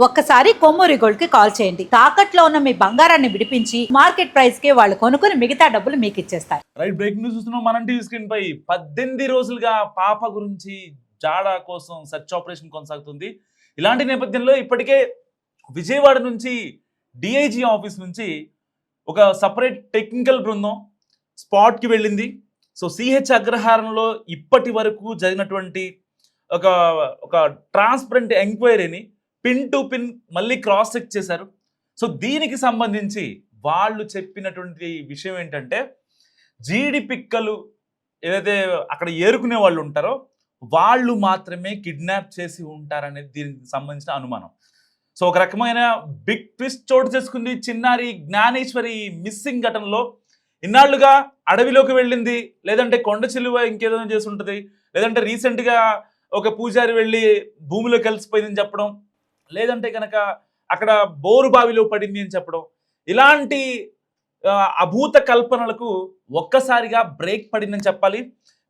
ఒక్కసారి కొమ్మూరి గోల్డ్ కి కాల్ చేయండి. తాకట్లో ఉన్న మీ బంగారాన్ని విడిపించి మార్కెట్ ప్రైస్ కి వాళ్ళు కొనుక్కుని మిగతా డబ్బులు మీకు ఇచ్చేస్తారు. రైట్, బ్రేకింగ్ న్యూస్ చూస్తున్నాం మనం టీవీ స్క్రీన్ పై. 18 రోజులుగా పాప గురించి జాడా కోసం సెర్చ్ ఆపరేషన్ కొనసాగుతుంది. ఇలాంటి నేపథ్యంలో ఇప్పటికే విజయవాడ నుంచి డిఐజీ ఆఫీస్ నుంచి ఒక సపరేట్ టెక్నికల్ బృందం స్పాట్కి వెళ్ళింది. సో సిహెచ్ అగ్రహారంలో ఇప్పటి వరకు జరిగినటువంటి ఒక ఒక ట్రాన్స్పరెంట్ ఎంక్వైరీని పిన్ టు పిన్ మళ్ళీ క్రాస్ చెక్ చేశారు. సో దీనికి సంబంధించి వాళ్ళు చెప్పినటువంటి విషయం ఏంటంటే, జీడి పిక్కలు ఏదైతే అక్కడ ఏరుకునే వాళ్ళు ఉంటారో వాళ్ళు మాత్రమే కిడ్నాప్ చేసి ఉంటారనేది దీనికి సంబంధించిన అనుమానం. సో ఒక రకమైన బిగ్ ట్విస్ట్ చోటు చేసుకుంది చిన్నారి జ్ఞానేశ్వరి మిస్సింగ్ ఘటనలో. ఇన్నాళ్లుగా అడవిలోకి వెళ్ళింది, లేదంటే కొండ చిలువ ఇంకేదో చేసి ఉంటుంది, లేదంటే రీసెంట్గా ఒక పూజారి వెళ్ళి భూమిలో కలిసిపోయిందని చెప్పడం, లేదంటే కనుక అక్కడ బోరు బావిలో పడింది అని చెప్పడం, ఇలాంటి అభూత కల్పనలకు ఒక్కసారిగా బ్రేక్ పడిందని చెప్పాలి.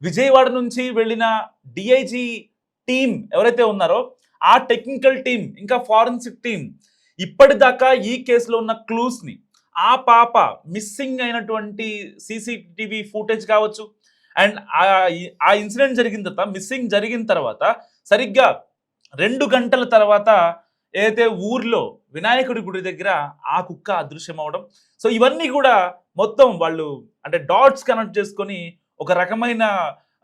విజయవాడ నుంచి వెళ్ళిన డిఐజీ టీం ఎవరైతే ఉన్నారో ఆ టెక్నికల్ టీం ఇంకా ఫారెన్సిక్ టీం ఇప్పటిదాకా ఈ కేసులో ఉన్న క్లూస్ని, ఆ పాప మిస్సింగ్ అయినటువంటి సీసీటీవీ ఫుటేజ్ కావచ్చు, అండ్ ఆ ఇన్సిడెంట్ జరిగిన తర్వాత, మిస్సింగ్ జరిగిన తర్వాత సరిగ్గా 2 గంటల తర్వాత ఏదైతే ఊర్లో వినాయకుడి గుడి దగ్గర ఆ కుక్క అదృశ్యం అవడం. సో ఇవన్నీ కూడా మొత్తం వాళ్ళు అంటే డాట్స్ కనెక్ట్ చేసుకొని ఒక రకమైన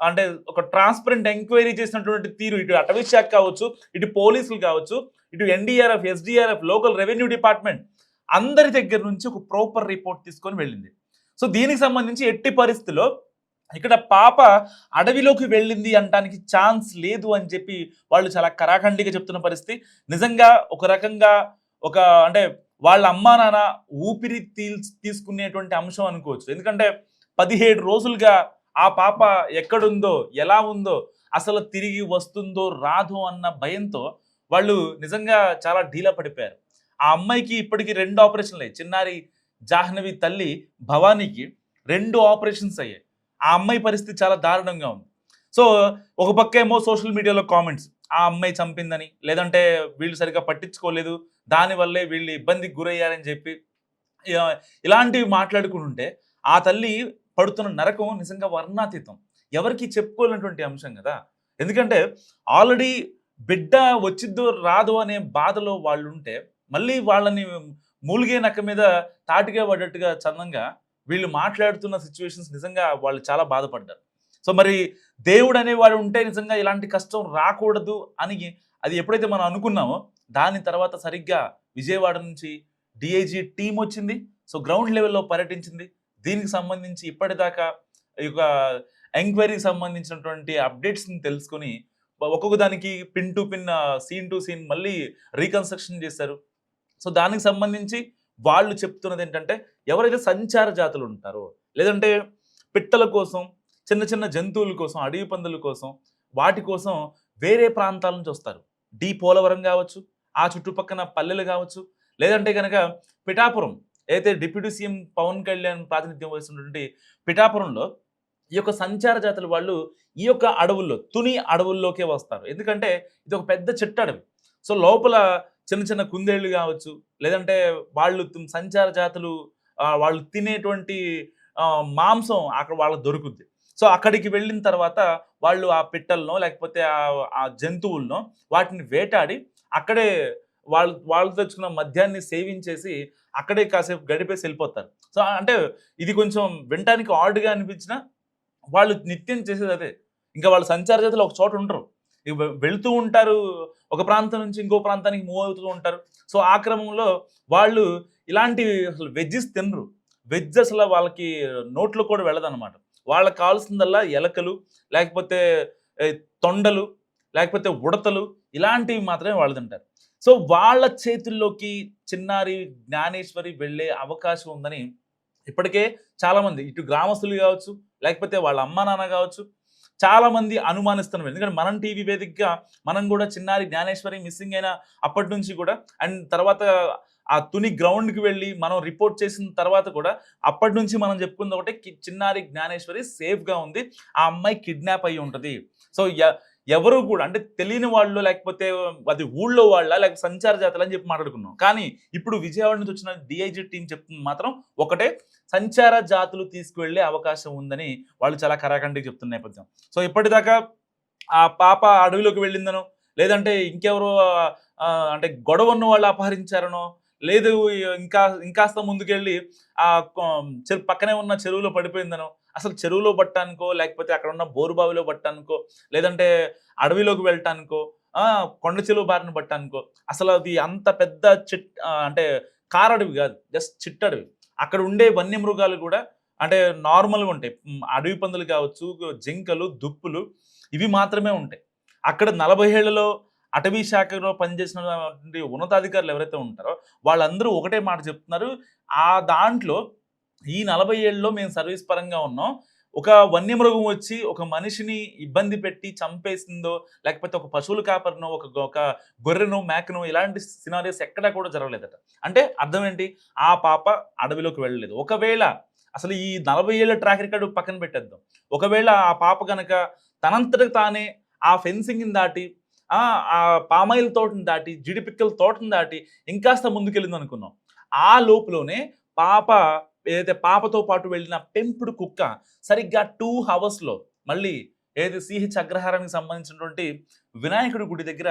అంటే ఒక ట్రాన్స్పరెంట్ ఎంక్వైరీ చేసినటువంటి తీరు, ఇటు అటవీ శాఖ కావచ్చు, ఇటు పోలీసులు కావచ్చు, ఇటు NDRF, SDRF, local revenue department అందరి దగ్గర నుంచి ఒక ప్రాపర్ రిపోర్ట్ తీసుకొని వెళ్ళింది. సో దీనికి సంబంధించి ఎట్టి పరిస్థితుల్లో ఇక్కడ పాప అడవిలోకి వెళ్ళింది అనడానికి ఛాన్స్ లేదు అని చెప్పి వాళ్ళు చాలా కరాఖండిగా చెప్తున్న పరిస్థితి. నిజంగా ఒక రకంగా ఒక అంటే వాళ్ళ అమ్మా నాన్న ఊపిరి తీసుకునేటువంటి అంశం అనుకోవచ్చు. ఎందుకంటే 17 రోజులుగా ఆ పాప ఎక్కడుందో, ఎలా ఉందో, అసలు తిరిగి వస్తుందో రాదో అన్న భయంతో వాళ్ళు నిజంగా చాలా ఢీలా పడిపోయారు. ఆ అమ్మాయికి ఇప్పటికీ 2 ఆపరేషన్లు అయ్యాయి. చిన్నారి జాహ్నవి తల్లి భవానీకి 2 ఆపరేషన్స్ అయ్యాయి. ఆ అమ్మాయి పరిస్థితి చాలా దారుణంగా ఉంది. సో ఒక పక్క ఏమో సోషల్ మీడియాలో కామెంట్స్, ఆ అమ్మాయి చంపిందని, లేదంటే వీళ్ళు సరిగ్గా పట్టించుకోలేదు, దానివల్లే వీళ్ళు ఇబ్బందికి గురయ్యారని చెప్పి ఇలాంటివి మాట్లాడుకుంటుంటే ఆ తల్లి పడుతున్న నరకం నిజంగా వర్ణాతీతం. ఎవరికి చెప్పుకోలేనటువంటి అంశం కదా. ఎందుకంటే ఆల్రెడీ బిడ్డ వచ్చిద్దో రాదో అనే బాధలో వాళ్ళు ఉంటే మళ్ళీ వాళ్ళని మూలిగే నక్క మీద తాటిగా పడ్డట్టుగా చందంగా వీళ్ళు మాట్లాడుతున్న సిచ్యువేషన్స్ నిజంగా వాళ్ళు చాలా బాధపడ్డారు. సో మరి దేవుడు అనేవాడు ఉంటే నిజంగా ఇలాంటి కష్టం రాకూడదు అని అది ఎప్పుడైతే మనం అనుకున్నామో దాని తర్వాత సరిగ్గా విజయవాడ నుంచి డిఐజీ టీం వచ్చింది. సో గ్రౌండ్ లెవెల్లో పర్యటించింది. దీనికి సంబంధించి ఇప్పటిదాకా ఈ యొక్క ఎంక్వైరీకి సంబంధించినటువంటి అప్డేట్స్ని తెలుసుకొని ఒక్కొక్క దానికి pin to pin, scene to scene మళ్ళీ రీకన్స్ట్రక్షన్ చేశారు. సో దానికి సంబంధించి వాళ్ళు చెప్తున్నది ఏంటంటే, ఎవరైతే సంచార జాతులు ఉంటారో, లేదంటే పిట్టల కోసం, చిన్న చిన్న జంతువుల కోసం, అడవి పందుల కోసం, వాటి కోసం వేరే ప్రాంతాల నుంచి వస్తారు. పోలవరం కావచ్చు, ఆ చుట్టుపక్కల పల్లెలు కావచ్చు, లేదంటే కనుక పిఠాపురం అయితే డిప్యూటీ సీఎం పవన్ కళ్యాణ్ ప్రాతినిధ్యం వహిస్తున్నటువంటి పిఠాపురంలో ఈ యొక్క సంచార జాతుల వాళ్ళు ఈ యొక్క అడవుల్లో, తుని అడవుల్లోకే వస్తారు. ఎందుకంటే ఇది ఒక పెద్ద చెట్టు అడవి. సో లోపల చిన్న చిన్న కుందేళ్ళు కావచ్చు, లేదంటే వాళ్ళు సంచార జాతులు వాళ్ళు తినేటువంటి మాంసం అక్కడ వాళ్ళకి దొరుకుద్ది. సో అక్కడికి వెళ్ళిన తర్వాత వాళ్ళు ఆ పిట్టలనో లేకపోతే ఆ జంతువులనో వాటిని వేటాడి అక్కడే వాళ్ళు తెచ్చుకున్న మద్యాన్ని సేవించేసి అక్కడే కాసేపు గడిపేసి వెళ్ళిపోతారు. సో అంటే ఇది కొంచెం వినటానికి ఆడ్గా అనిపించినా వాళ్ళు నిత్యం చేసేది అదే. ఇంకా వాళ్ళు సంచార జాతులు ఒక చోట ఉండరు, వెళుతూ ఉంటారు, ఒక ప్రాంతం నుంచి ఇంకో ప్రాంతానికి మూవ్ అవుతూ ఉంటారు. సో ఆ క్రమంలో వాళ్ళు ఇలాంటి అసలు వెజ్జెస్ తినరు. వెజ్ అసలు వాళ్ళకి నోట్లో కూడా వెళ్ళదన్నమాట. వాళ్ళకి కావాల్సిందల్లా ఎలకలు, లేకపోతే తొండలు, లేకపోతే ఉడతలు, ఇలాంటివి మాత్రమే వాళ్ళు తింటారు. సో వాళ్ళ చేతుల్లోకి చిన్నారి జ్ఞానేశ్వరి వెళ్ళే అవకాశం ఉందని ఇప్పటికే చాలామంది, ఇటు గ్రామస్తులు కావచ్చు, లేకపోతే వాళ్ళ అమ్మా నాన్న కావచ్చు, చాలామంది అనుమానిస్తున్నారు. ఎందుకంటే మనం టీవీ వేదికగా మనం కూడా చిన్నారి జ్ఞానేశ్వరి మిస్సింగ్ అయిన అప్పటి నుంచి కూడా, అండ్ తర్వాత ఆ తుని గ్రౌండ్కి వెళ్ళి మనం రిపోర్ట్ చేసిన తర్వాత కూడా అప్పటి నుంచి మనం చెప్పుకుంది ఒకటే, చిన్నారి జ్ఞానేశ్వరి సేఫ్గా ఉంది, ఆ అమ్మాయి కిడ్నాప్ అయ్యి ఉంటుంది. సో ఎవరు కూడా అంటే తెలియని వాళ్ళు, లేకపోతే అది ఊళ్ళో వాళ్ళ, లేకపోతే సంచార జాతులు అని చెప్పి మాట్లాడుకున్నాం. కానీ ఇప్పుడు విజయవాడ నుంచి వచ్చిన డిఐజీ టీం చెప్తుంది మాత్రం ఒకటే, సంచార జాతులు తీసుకువెళ్ళే అవకాశం ఉందని వాళ్ళు చాలా కరాఖండిగా చెప్తున్న నేపథ్యం. సో ఇప్పటిదాకా ఆ పాప అడవిలోకి వెళ్ళిందనో, లేదంటే ఇంకెవరో అంటే గొడవ ఉన్న వాళ్ళు అపహరించారనో, లేదు ఇంకాస్త ముందుకెళ్ళి ఆ పక్కనే ఉన్న చెరువులో పడిపోయిందనో, అసలు చెరువులో పట్టానికో, లేకపోతే అక్కడ ఉన్న బోరుబావిలో పట్టానికో, లేదంటే అడవిలోకి వెళ్ళటానికో, కొండ చెరువు బారిన పట్టానికో, అసలు అది అంత పెద్ద అంటే కారడవి కాదు, జస్ట్ చిట్టడవి. అక్కడ ఉండే వన్యమృగాలు కూడా అంటే నార్మల్గా ఉంటాయి. అడవి పందులు కావచ్చు, జింకలు, దుప్పులు, ఇవి మాత్రమే ఉంటాయి. అక్కడ 40 ఏళ్లలో అటవీ శాఖలో పనిచేసినటువంటి ఉన్నతాధికారులు ఎవరైతే ఉంటారో వాళ్ళందరూ ఒకటే మాట చెప్తున్నారు. ఆ దాంట్లో ఈ 40 ఏళ్ళలో మేము సర్వీస్ పరంగా ఉన్నాం. ఒక వన్యమృగం వచ్చి ఒక మనిషిని ఇబ్బంది పెట్టి చంపేసిందో, లేకపోతే ఒక పశువుల కాపరినో, ఒక గొర్రెనో, మేకనో ఇలాంటి సినారియోస్ ఎక్కడా కూడా జరగలేదట. అంటే అర్థం ఏంటి? ఆ పాప అడవిలోకి వెళ్ళలేదు. ఒకవేళ అసలు ఈ 40 ఏళ్ల ట్రాక్ రికార్డు పక్కన పెట్టేద్దాం. ఒకవేళ ఆ పాప గనక తనంతటకు తానే ఆ ఫెన్సింగ్‌ని దాటి, ఆ పామాయిల్ తోటని దాటి, జీడిపిక్కల తోటని దాటి ఇంకాస్త ముందుకెళ్ళింది అనుకున్నాం. ఆ లోపులోనే పాప ఏదైతే పాపతో పాటు వెళ్ళిన పెంపుడు కుక్క సరిగ్గా 2 అవర్స్‌లో మళ్ళీ ఏదైతే సిహెచ్ అగ్రహారానికి సంబంధించినటువంటి వినాయకుడి గుడి దగ్గర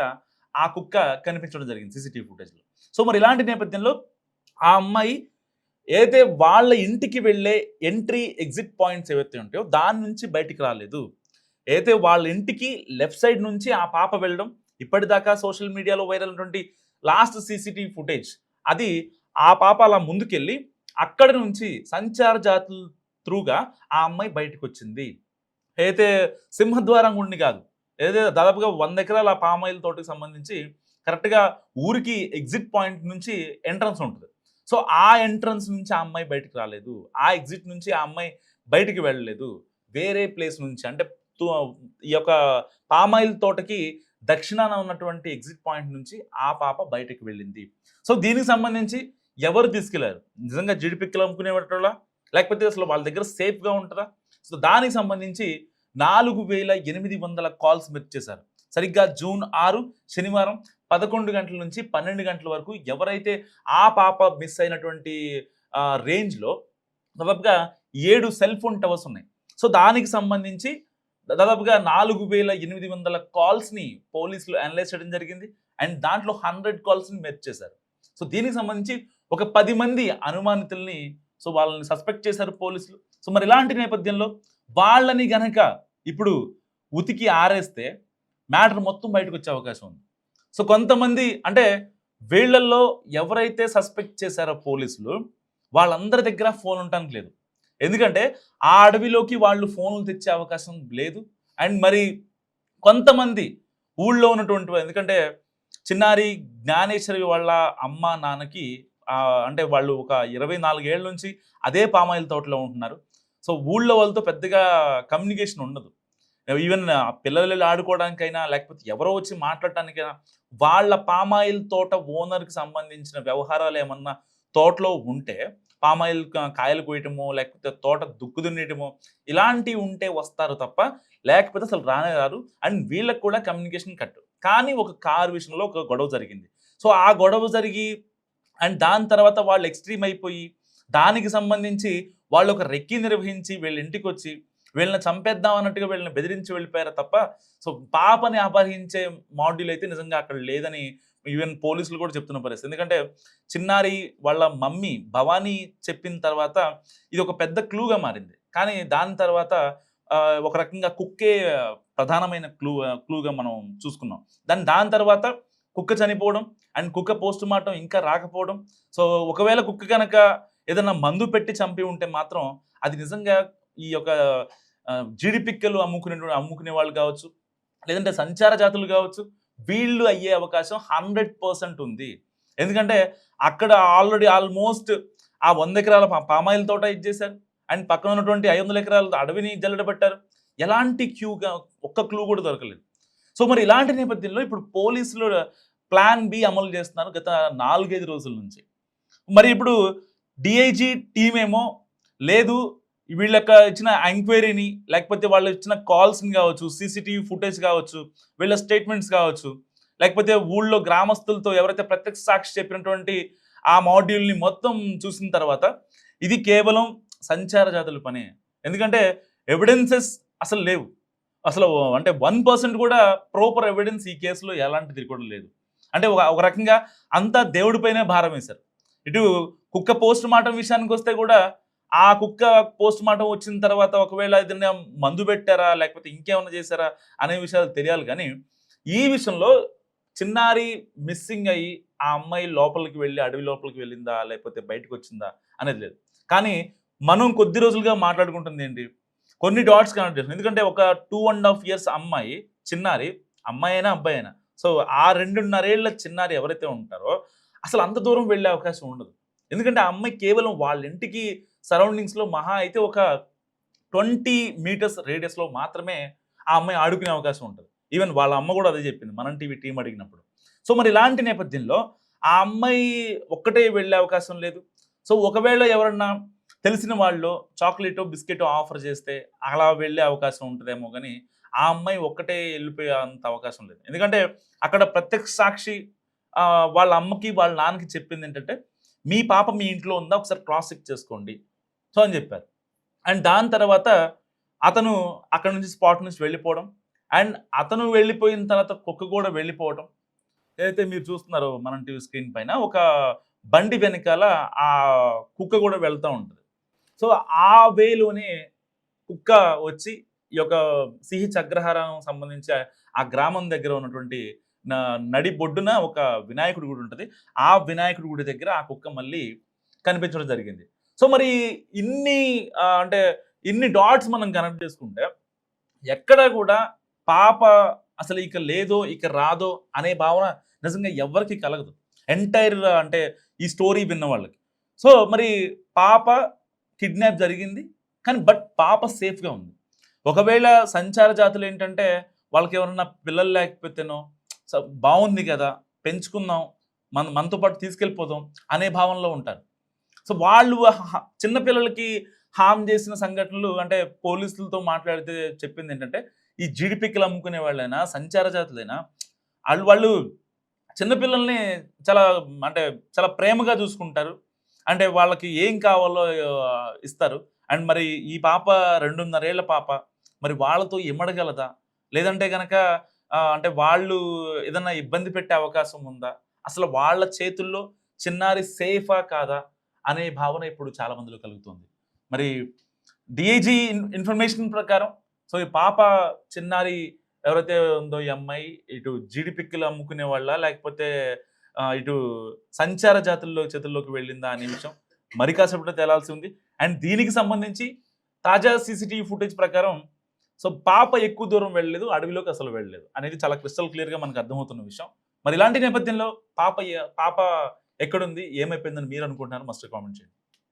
ఆ కుక్క కనిపించడం జరిగింది సీసీటీవీ ఫుటేజ్‌లో. సో మరి ఇలాంటి నేపథ్యంలో ఆ అమ్మాయి ఏదైతే వాళ్ళ ఇంటికి వెళ్ళే ఎంట్రీ, ఎగ్జిట్ పాయింట్స్ ఏవైతే ఉంటాయో దాని నుంచి బయటికి రాలేదు. ఏదైతే వాళ్ళ ఇంటికి లెఫ్ట్ సైడ్ నుంచి ఆ పాప వెళ్ళడం, ఇప్పటిదాకా సోషల్ మీడియాలో వైరల్ అయినటువంటి లాస్ట్ సీసీటీవీ ఫుటేజ్, అది ఆ పాప అలా ముందుకెళ్ళి అక్కడి నుంచి సంచార జాతుల త్రూగా ఆ అమ్మాయి బయటకు వచ్చింది. అయితే సింహద్వారం గుండి కాదు, ఏదైతే దాదాపుగా 100 ఎకరాల పామాయిల్ తోటకి సంబంధించి కరెక్ట్‌గా ఊరికి ఎగ్జిట్ పాయింట్ నుంచి ఎంట్రన్స్ ఉంటుంది. సో ఆ ఎంట్రన్స్ నుంచి ఆ అమ్మాయి బయటికి రాలేదు. ఆ ఎగ్జిట్ నుంచి ఆ అమ్మాయి బయటికి వెళ్ళలేదు. వేరే ప్లేస్ నుంచి అంటే ఈ యొక్క పామాయిల్ తోటకి దక్షిణాన ఉన్నటువంటి ఎగ్జిట్ పాయింట్ నుంచి ఆ పాప బయటకు వెళ్ళింది. సో దీనికి సంబంధించి ఎవరు తీసుకెళ్లారు? నిజంగా జీడిపిక్కలు అమ్ముకునేవాళ్ళ, లేకపోతే అసలు వాళ్ళ దగ్గర సేఫ్‌గా ఉంటదా? సో దానికి సంబంధించి 4800 కాల్స్ మీరు చేశారు. సరిగ్గా జూన్ 6 శనివారం 11 గంటల నుంచి 12 గంటల వరకు ఎవరైతే ఆ పాప మిస్ అయినటువంటి రేంజ్‌లో దాదాపుగా 7 సెల్ ఫోన్ టవర్స్ ఉన్నాయి. సో దానికి సంబంధించి దాదాపుగా 4800 కాల్స్‌ని పోలీసులు అనలైజ్ చేయడం జరిగింది. అండ్ దాంట్లో 100 కాల్స్‌ని మెర్జ్ చేశారు. సో దీనికి సంబంధించి ఒక 10 మంది అనుమానితుల్ని వాళ్ళని సస్పెక్ట్ చేశారు పోలీసులు. సో మరి ఇలాంటి నేపథ్యంలో వాళ్ళని గనక ఇప్పుడు ఉతికి ఆరేస్తే మ్యాటర్ మొత్తం బయటకు వచ్చే అవకాశం ఉంది. సో కొంతమంది అంటే వీళ్ళల్లో ఎవరైతే సస్పెక్ట్ చేశారో పోలీసులు, వాళ్ళందరి దగ్గర ఫోన్ ఉండటానికి లేదు. ఎందుకంటే ఆ అడవిలోకి వాళ్ళు ఫోన్లు తెచ్చే అవకాశం లేదు. అండ్ మరి కొంతమంది ఊళ్ళో ఉన్నటువంటి, ఎందుకంటే చిన్నారి జ్ఞానేశ్వరి వాళ్ళ అమ్మ నాన్నకి అంటే వాళ్ళు ఒక 24 ఏళ్ల నుంచి అదే పామాయిల్ తోటలో ఉంటున్నారు. సో ఊళ్ళో వాళ్ళతో పెద్దగా కమ్యూనికేషన్ ఉండదు. ఈవెన్ పిల్లలు ఆడుకోవడానికైనా, లేకపోతే ఎవరో వచ్చి మాట్లాడటానికైనా, వాళ్ళ పామాయిల్ తోట ఓనర్కి సంబంధించిన వ్యవహారాలు ఏమన్నా తోటలో ఉంటే పామాయిల్ కాయలు కోయటమో, లేకపోతే తోట దుక్కు దున్నేయటమో ఇలాంటివి ఉంటే వస్తారు తప్ప, లేకపోతే అసలు రానే రారు. అండ్ వీళ్ళకి కూడా కమ్యూనికేషన్ కట్. కానీ ఒక కారు విషయంలో ఒక గొడవ జరిగింది. సో ఆ గొడవ జరిగి అండ్ దాని తర్వాత వాళ్ళు ఎక్స్ట్రీమ్ అయిపోయి దానికి సంబంధించి వాళ్ళు ఒక రెక్కి నిర్వహించి వీళ్ళ ఇంటికి వచ్చి వీళ్ళని చంపేద్దాం అన్నట్టుగా వీళ్ళని బెదిరించి వెళ్ళిపోయారు తప్ప, సో పాపని అపహరించే మాడ్యూల్ అయితే నిజంగా అక్కడ లేదని ఈవెన్ పోలీసులు కూడా చెప్తున్న పరిస్థితి. ఎందుకంటే చిన్నారి వాళ్ళ మమ్మీ భవానీ చెప్పిన తర్వాత ఇది ఒక పెద్ద క్లూగా మారింది. కానీ దాని తర్వాత ఒక రకంగా కుక్కే ప్రధానమైన క్లూగా మనం చూసుకున్నాం. దాని తర్వాత కుక్క చనిపోవడం అండ్ కుక్క పోస్ట్ మార్టం ఇంకా రాకపోవడం. సో ఒకవేళ కుక్క కనుక ఏదైనా మందు పెట్టి చంపి ఉంటే మాత్రం అది నిజంగా ఈ యొక్క జీడిపిక్కలు అమ్ముకునే వాళ్ళు కావచ్చు, లేదంటే సంచార జాతులు కావచ్చు, వీళ్ళు అయ్యే అవకాశం 100% ఉంది. ఎందుకంటే అక్కడ ఆల్రెడీ ఆల్మోస్ట్ ఆ 100 ఎకరాల పామాయిల్ తోట ఇచ్చేశారు. అండ్ పక్కన ఉన్నటువంటి 500 ఎకరాల అడవిని జల్లెడబట్టారు. ఎలాంటి ఒక్క క్లూ కూడా దొరకలేదు. సో మరి ఇలాంటి నేపథ్యంలో ఇప్పుడు పోలీసులు ప్లాన్ బి అమలు చేస్తున్నారు గత 4-5 రోజుల నుంచి. మరి ఇప్పుడు డిఐజీ టీం ఏమో లేదు, వీళ్ళ యొక్క ఇచ్చిన ఎంక్వైరీని లేకపోతే వాళ్ళు ఇచ్చిన కాల్స్ని కావచ్చు, సీసీటీవీ ఫుటేజ్ కావచ్చు, వీళ్ళ స్టేట్మెంట్స్ కావచ్చు, లేకపోతే ఊళ్ళో గ్రామస్తులతో ఎవరైతే ప్రత్యక్ష సాక్షి చెప్పినటువంటి ఆ మాడ్యూల్ని మొత్తం చూసిన తర్వాత ఇది కేవలం సంచార జాతుల పని. ఎందుకంటే ఎవిడెన్సెస్ అసలు లేవు. అసలు అంటే 1% కూడా ప్రాపర్ ఎవిడెన్స్ ఈ కేసులో ఎలాంటిది కూడా లేదు. అంటే ఒక రకంగా అంతా దేవుడిపైనే భారం వేశారు. ఇటు కుక్క పోస్ట్ మార్టం విషయానికి వస్తే కూడా ఆ కుక్క పోస్ట్ మార్టం వచ్చిన తర్వాత ఒకవేళ ఏదైనా మందు పెట్టారా లేకపోతే ఇంకేమైనా చేశారా అనే విషయాలు తెలియాలి. కానీ ఈ విషయంలో చిన్నారి మిస్సింగ్ అయ్యి ఆ అమ్మాయి లోపలికి వెళ్ళి అడవి లోపలికి వెళ్ళిందా లేకపోతే బయటకు వచ్చిందా అనేది లేదు. కానీ మనం కొద్ది రోజులుగా మాట్లాడుకుంటుంది ఏంటి, కొన్ని డాట్స్ కనెక్ట్ చేస్తుంది. ఎందుకంటే ఒక 2.5 years అమ్మాయి, చిన్నారి, అమ్మాయి అయినా అబ్బాయి అయినా, సో ఆ 2.5 ఏళ్ల చిన్నారి ఎవరైతే ఉంటారో అసలు అంత దూరం వెళ్ళే అవకాశం ఉండదు. ఎందుకంటే ఆ అమ్మాయి కేవలం వాళ్ళ ఇంటికి సరౌండింగ్స్లో మహా అయితే ఒక 20 meters రేడియస్లో మాత్రమే ఆ అమ్మాయి ఆడుకునే అవకాశం ఉంటుంది. ఈవెన్ వాళ్ళ అమ్మ కూడా అదే చెప్పింది మనం టీవీ టీం అడిగినప్పుడు. సో మరి ఇలాంటి నేపథ్యంలో ఆ అమ్మాయి ఒక్కటే వెళ్ళే అవకాశం లేదు. సో ఒకవేళ ఎవరన్నా తెలిసిన వాళ్ళు చాక్లెటో బిస్కెటో ఆఫర్ చేస్తే అలా వెళ్ళే అవకాశం ఉంటుందేమో, కానీ ఆ అమ్మాయి ఒక్కటే వెళ్ళిపోయే అంత అవకాశం లేదు. ఎందుకంటే అక్కడ ప్రత్యక్ష సాక్షి వాళ్ళ అమ్మకి వాళ్ళ నాన్నకి చెప్పింది ఏంటంటే మీ పాప మీ ఇంట్లో ఉందా ఒకసారి క్రాస్ చెక్ చేసుకోండి సో అని చెప్పారు. అండ్ దాని తర్వాత అతను అక్కడ నుంచి స్పాట్ నుంచి వెళ్ళిపోవడం, అండ్ అతను వెళ్ళిపోయిన తర్వాత కుక్క కూడా వెళ్ళిపోవడం. ఏదైతే మీరు చూస్తున్నారో మనం టీవీ స్క్రీన్ పైన ఒక బండి వెనకాల ఆ కుక్క కూడా వెళ్తూ ఉంటుంది. సో ఆ వేలోనే కుక్క వచ్చి ఈ యొక్క సిహెచ్ అగ్రహారం సంబంధించి ఆ గ్రామం దగ్గర ఉన్నటువంటి నడి బొడ్డున ఒక వినాయకుడి గుడి ఉంటుంది. ఆ వినాయకుడి గుడి దగ్గర ఆ కుక్క మళ్ళీ కనిపించడం జరిగింది. సో మరి అంటే ఇన్ని డాట్స్ మనం కనెక్ట్ చేసుకుంటే ఎక్కడ కూడా పాప అసలు ఇక లేదో ఇక రాదో అనే భావన నిజంగా ఎవరికి కలగదు ఎంటైర్ అంటే ఈ స్టోరీ విన్న వాళ్ళకి. సో మరి పాప కిడ్నాప్ జరిగింది కానీ పాప సేఫ్గా ఉంది. ఒకవేళ సంచార జాతులు ఏంటంటే వాళ్ళకి ఎవరన్నా పిల్లలు లేకపోతేనో బాగుంది కదా పెంచుకుందాం, మనతో పాటు తీసుకెళ్ళిపోదాం అనే భావనలో ఉంటారు. సో వాళ్ళు చిన్నపిల్లలకి హామ్ చేసిన సంఘటనలు అంటే పోలీసులతో మాట్లాడితే చెప్పింది ఏంటంటే ఈ జీడిపిక్కలు అమ్ముకునే వాళ్ళైనా సంచార జాతులైనా వాళ్ళు చిన్నపిల్లల్ని చాలా ప్రేమగా చూసుకుంటారు. అంటే వాళ్ళకి ఏం కావాలో ఇస్తారు. అండ్ మరి ఈ పాప 2.5 ఏళ్ల పాప మరి వాళ్ళతో ఇమ్మడగలదా, లేదంటే కనుక అంటే వాళ్ళు ఏదన్నా ఇబ్బంది పెట్టే అవకాశం ఉందా, అసలు వాళ్ళ చేతుల్లో చిన్నారి సేఫా కాదా అనే భావన ఇప్పుడు చాలా మందిలో కలుగుతుంది. మరి డిఐజీ ఇన్ఫర్మేషన్ ప్రకారం సో ఈ పాప చిన్నారి ఎవరైతే ఉందో ఈ అమ్మాయి ఇటు జీడిపిక్కలు అమ్ముకునే వాళ్ళ లేకపోతే ఇటు సంచార చేతుల్లోకి వెళ్ళిందా అనే విషయం మరి కాసేపట్లో తేలాల్సి ఉంది. అండ్ దీనికి సంబంధించి తాజా సీసీటీవీ ఫుటేజ్ ప్రకారం సో పాప ఎక్కువ దూరం వెళ్ళలేదు, అడవిలోకి అసలు వెళ్ళలేదు అనేది చాలా క్రిస్టల్ క్లియర్గా మనకు అర్థమవుతున్న విషయం. మరి ఇలాంటి నేపథ్యంలో పాప ఎక్కడుంది, ఏమైపోయిందని మీరు అనుకుంటున్నారు మస్ట్ కామెంట్ చేయండి.